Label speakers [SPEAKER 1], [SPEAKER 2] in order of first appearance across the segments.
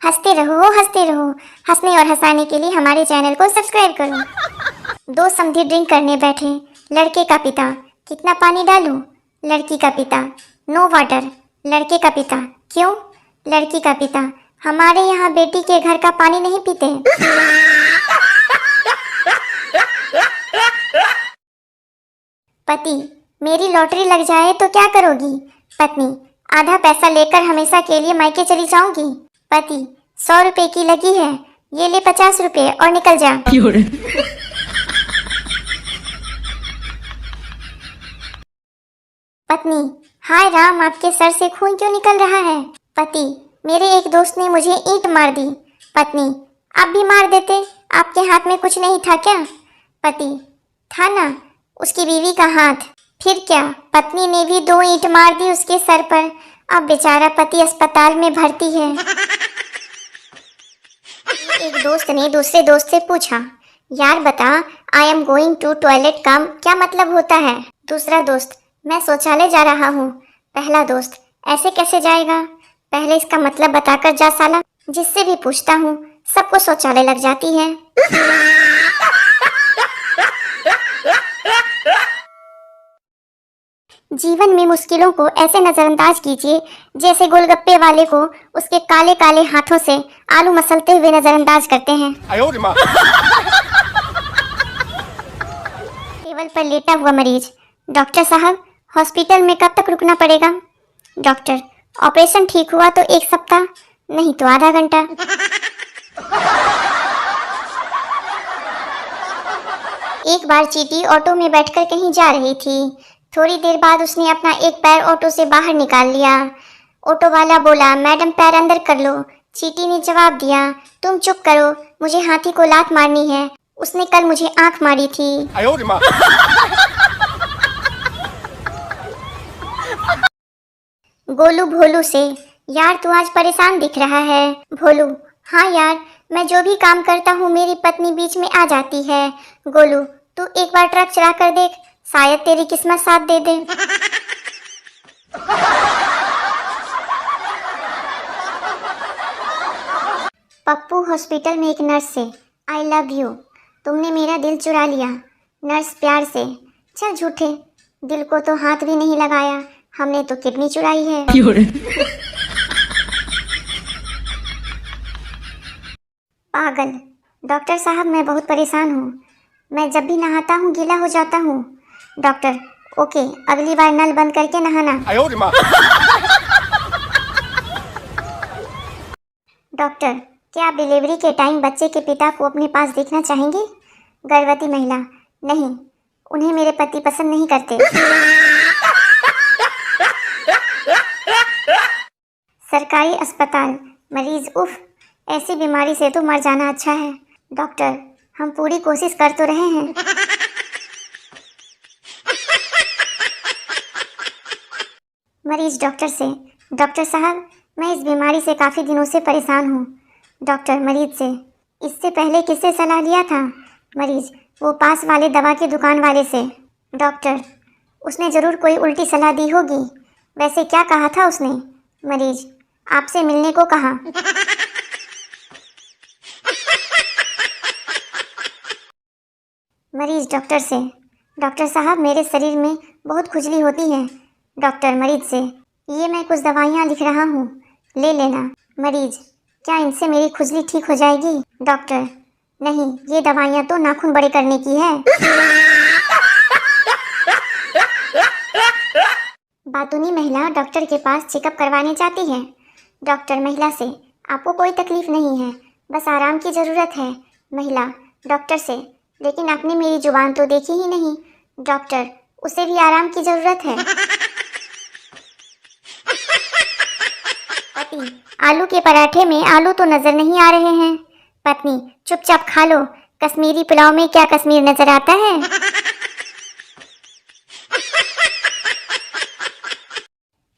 [SPEAKER 1] हंसते रहो। हंसने और हंसाने के लिए हमारे चैनल को सब्सक्राइब करो। दो समधी ड्रिंक करने बैठे। लड़के का पिता, कितना पानी डालूं? लड़की का पिता, नो वाटर। लड़के का पिता, क्यों? लड़की का पिता, हमारे यहाँ बेटी के घर का पानी नहीं पीते। पति, मेरी लॉटरी लग जाए तो क्या करोगी? पत्नी, आधा पैसा लेकर हमेशा के लिए मायके चली जाऊंगी। पति, 100 रुपए की लगी है, ये ले 50 रुपए और निकल जा। पत्नी, हाय राम, आपके सर से खून क्यों निकल रहा है? पति, मेरे एक दोस्त ने मुझे ईंट मार दी। पत्नी, आप भी मार देते, आपके हाथ में कुछ नहीं था क्या? पति, था ना, उसकी बीवी का हाथ। फिर क्या, पत्नी ने भी 2 ईंट मार दी उसके सर पर। अब बेचारा पति अस्पताल में भर्ती है। एक दोस्त ने दूसरे दोस्त से पूछा, यार बता, I am going to toilet का क्या मतलब होता है? दूसरा दोस्त, मैं शौचालय जा रहा हूँ। पहला दोस्त, ऐसे कैसे जाएगा? पहले इसका मतलब बताकर जा साला। जिससे भी पूछता हूँ सबको शौचालय लग जाती है। जीवन में मुश्किलों को ऐसे नजरअंदाज कीजिए जैसे गोलगप्पे वाले को उसके काले काले हाथों से आलू मसलते हुए नजरअंदाज करते हैं। टेबल पर लेटा हुआ मरीज, डॉक्टर साहब, हॉस्पिटल में कब तक रुकना पड़ेगा? डॉक्टर, ऑपरेशन ठीक हुआ तो 1 सप्ताह, नहीं तो आधा घंटा। एक बार चींटी ऑटो में बैठकर कहीं जा रही थी। थोड़ी देर बाद उसने अपना एक पैर ऑटो से बाहर निकाल लिया। ऑटो वाला बोला, मैडम पैर अंदर कर लो। चींटी ने जवाब दिया, तुम चुप करो, मुझे हाथी को लात मारनी है, उसने कल मुझे आंख मारी थी। गोलू भोलू से, यार तू आज परेशान दिख रहा है। भोलू, हाँ यार, मैं जो भी काम करता हूँ मेरी पत्नी बीच में आ जाती है। गोलू, तू एक बार ट्रक चला कर देख, शायद तेरी किस्मत साथ दे दे। पप्पू हॉस्पिटल में एक नर्स से, आई लव यू, तुमने मेरा दिल चुरा लिया। नर्स प्यार से, चल झूठे, दिल को तो हाथ भी नहीं लगाया, हमने तो किडनी चुराई है। पागल, डॉक्टर साहब मैं बहुत परेशान हूँ, मैं जब भी नहाता हूँ गीला हो जाता हूँ। डॉक्टर, ओके, अगली बार नल बंद करके नहाना। डॉक्टर, क्या आप डिलीवरी के टाइम बच्चे के पिता को अपने पास देखना चाहेंगे? गर्भवती महिला, नहीं, उन्हें मेरे पति पसंद नहीं करते। सरकारी अस्पताल, मरीज, उफ, ऐसी बीमारी से तो मर जाना अच्छा है। डॉक्टर, हम पूरी कोशिश कर तो रहे हैं। मरीज डॉक्टर से, डॉक्टर साहब मैं इस बीमारी से काफ़ी दिनों से परेशान हूँ। डॉक्टर मरीज से, इससे पहले किससे सलाह लिया था? मरीज, वो पास वाले दवा की दुकान वाले से। डॉक्टर, उसने ज़रूर कोई उल्टी सलाह दी होगी, वैसे क्या कहा था उसने? मरीज, आपसे मिलने को कहा। मरीज डॉक्टर से, डॉक्टर साहब मेरे शरीर में बहुत खुजली होती है। डॉक्टर मरीज से, ये मैं कुछ दवाइयाँ लिख रहा हूँ, ले लेना। मरीज, क्या इनसे मेरी खुजली ठीक हो जाएगी? डॉक्टर, नहीं, ये दवाइयाँ तो नाखून बड़े करने की है। बातूनी महिला डॉक्टर के पास चेकअप करवाने जाती है। डॉक्टर महिला से, आपको कोई तकलीफ नहीं है, बस आराम की ज़रूरत है। महिला डॉक्टर से, लेकिन आपने मेरी जुबान तो देखी ही नहीं। डॉक्टर, उसे भी आराम की ज़रूरत है। पति, आलू के पराठे में आलू तो नजर नहीं आ रहे हैं। पत्नी, चुपचाप खा लो, कश्मीरी पुलाव में क्या कश्मीर नजर आता है?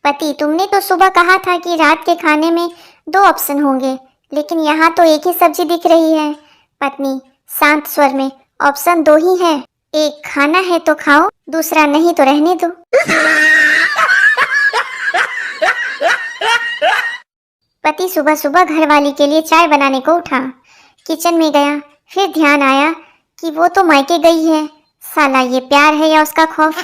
[SPEAKER 1] पति, तुमने तो सुबह कहा था कि रात के खाने में 2 ऑप्शन होंगे, लेकिन यहाँ तो एक ही सब्जी दिख रही है। पत्नी शांत स्वर में, ऑप्शन 2 ही है, एक खाना है तो खाओ, दूसरा नहीं तो रहने दो। पति सुबह सुबह घरवाली के लिए चाय बनाने को उठा, किचन में गया, फिर ध्यान आया कि वो तो मायके गई है। साला ये प्यार है या उसका खौफ।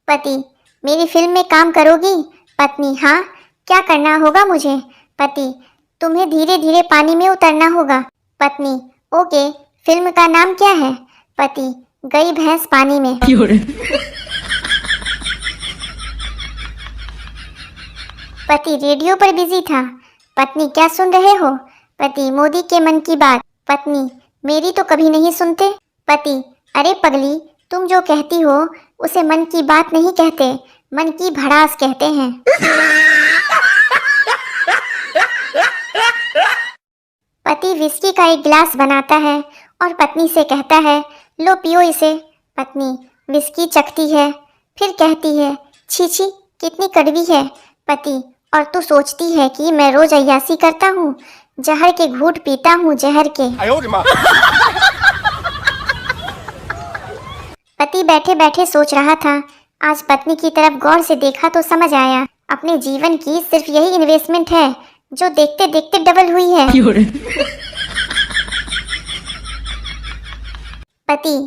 [SPEAKER 1] पति, मेरी फिल्म में काम करोगी? पत्नी, हाँ, क्या करना होगा मुझे? पति, तुम्हें धीरे धीरे पानी में उतरना होगा। पत्नी, ओके, फिल्म का नाम क्या है? पति, गई भैंस पानी में। पति रेडियो पर बिजी था। पत्नी, क्या सुन रहे हो? पति, मोदी के मन की बात। पत्नी, मेरी तो कभी नहीं सुनते। पति, अरे पगली, तुम जो कहती हो उसे मन की बात नहीं कहते, मन की भड़ास कहते हैं। पति विस्की का एक गिलास बनाता है और पत्नी से कहता है, लो पियो इसे। पत्नी विस्की चखती है, फिर कहती है, छी छी, कितनी कड़वी है। पति, और तू सोचती है कि मैं रोज अय्यासी करता हूँ, जहर के घूंट पीता हूँ, जहर के। पति बैठे बैठे सोच रहा था। आज पत्नी की तरफ गौर से देखा तो समझ आया, अपने जीवन की सिर्फ यही इन्वेस्टमेंट है जो देखते देखते डबल हुई है। पति,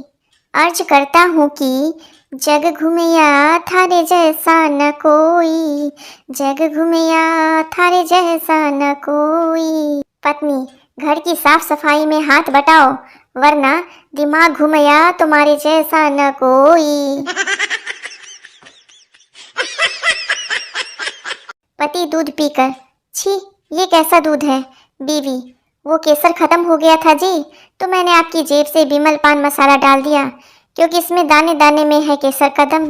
[SPEAKER 1] अर्ज करता हूँ कि जग घूमिया थारे जैसा न कोई, जग घूमिया थारे जैसा न कोई। पत्नी, घर की साफ सफाई में हाथ बटाओ, वरना दिमाग घूमिया तुम्हारे जैसा न कोई। पति दूध पीकर, छी, ये कैसा दूध है? बीवी, वो केसर खत्म हो गया था जी, तो मैंने आपकी जेब से बिमल पान मसाला डाल दिया, क्योंकि इसमें दाने दाने में है केसर का दम।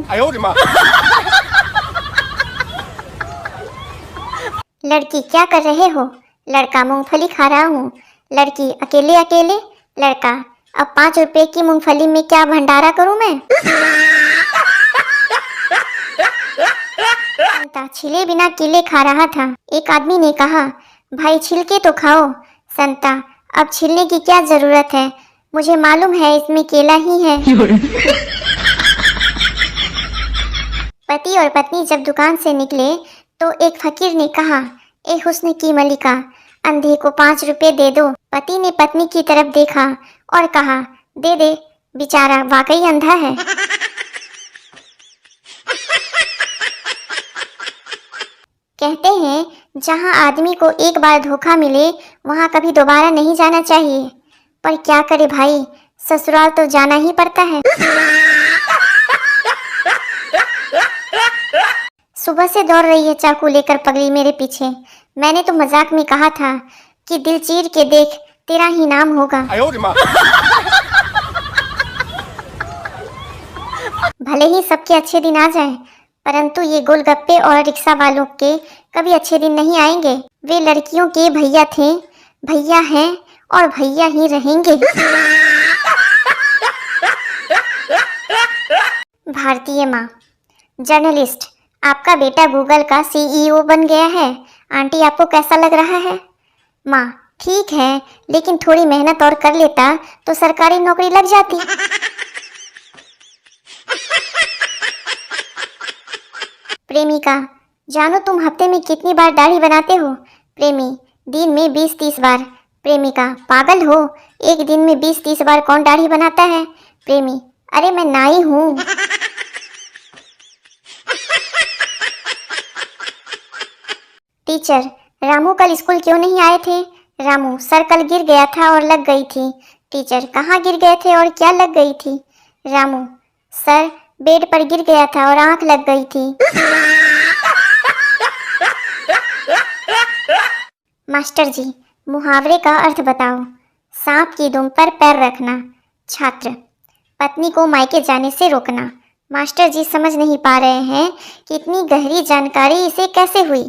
[SPEAKER 1] लड़की, क्या कर रहे हो? लड़का, मूंगफली खा रहा हूँ। लड़की, अकेले अकेले? लड़का, अब 5 रुपए की मूंगफली में क्या भंडारा करूँ मैं? संता छिले बिना केले खा रहा था। एक आदमी ने कहा, भाई छिलके तो खाओ। संता, अब छिलने की क्या जरूरत है, मुझे मालूम है इसमें केला ही है। पति और पत्नी जब दुकान से निकले तो एक फकीर ने कहा, ए हुस्न की मलिका, अंधे को 5 रुपए दे दो। पति ने पत्नी की तरफ देखा और कहा, दे दे, बेचारा वाकई अंधा है। कहते हैं, जहां आदमी को एक बार धोखा मिले वहां कभी दोबारा नहीं जाना चाहिए, पर क्या करे भाई, ससुराल तो जाना ही पड़ता है। सुबह से दौड़ रही है चाकू लेकर पगली मेरे पीछे। मैंने तो मजाक में कहा था कि दिल चीर के देख, तेरा ही नाम होगा। भले ही सबके अच्छे दिन आ जाएं, परंतु ये गोलगप्पे और रिक्शा वालों के कभी अच्छे दिन नहीं आएंगे। वे लड़कियों के भैया थे, भैया हैं और भैया ही रहेंगे। भारतीय माँ, जर्नलिस्ट, आपका बेटा गूगल का CEO बन गया है। आंटी, आपको कैसा लग रहा है? माँ, ठीक है, लेकिन थोड़ी मेहनत और कर लेता तो सरकारी नौकरी लग जाती। प्रेमिका, जानो तुम हफ्ते में कितनी बार दाढ़ी बनाते हो? प्रेमी, दिन में 20-30 बार। प्रेमिका, पागल हो, एक दिन में 20-30 बार कौन दाढ़ी बनाता है? प्रेमी, अरे मैं नाई हूँ। टीचर, रामू कल स्कूल क्यों नहीं आए थे? रामू, सर कल गिर गया था और लग गई थी। टीचर, कहाँ गिर गए थे और क्या लग गई थी? रामू, सर बेड पर गिर गया था और आंख लग गई थी। मास्टर जी, मुहावरे का अर्थ बताओ। सांप की दुम पर पैर रखना। छात्र, पत्नी को मायके जाने से रोकना। मास्टर जी समझ नहीं पा रहे हैं कि इतनी गहरी जानकारी इसे कैसे हुई।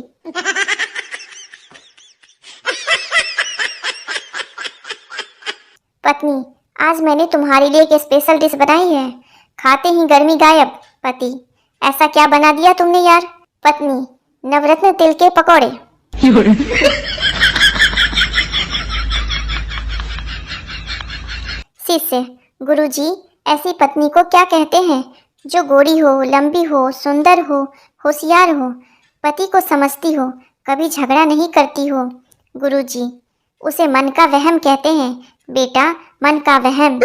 [SPEAKER 1] पत्नी, आज मैंने तुम्हारे लिए एक स्पेशल डिश बनाई है, खाते ही गर्मी गायब। पति, ऐसा क्या बना दिया तुमने यार? पत्नी, नवरत्न तिल के पकौड़े। शिष्य, गुरुजी, ऐसी पत्नी को क्या कहते हैं? जो गोरी हो, लंबी हो, सुंदर हो, होशियार हो, पति को समझती हो, कभी झगड़ा नहीं करती हो। गुरुजी, उसे मन का वहम कहते हैं बेटा, मन का वहम।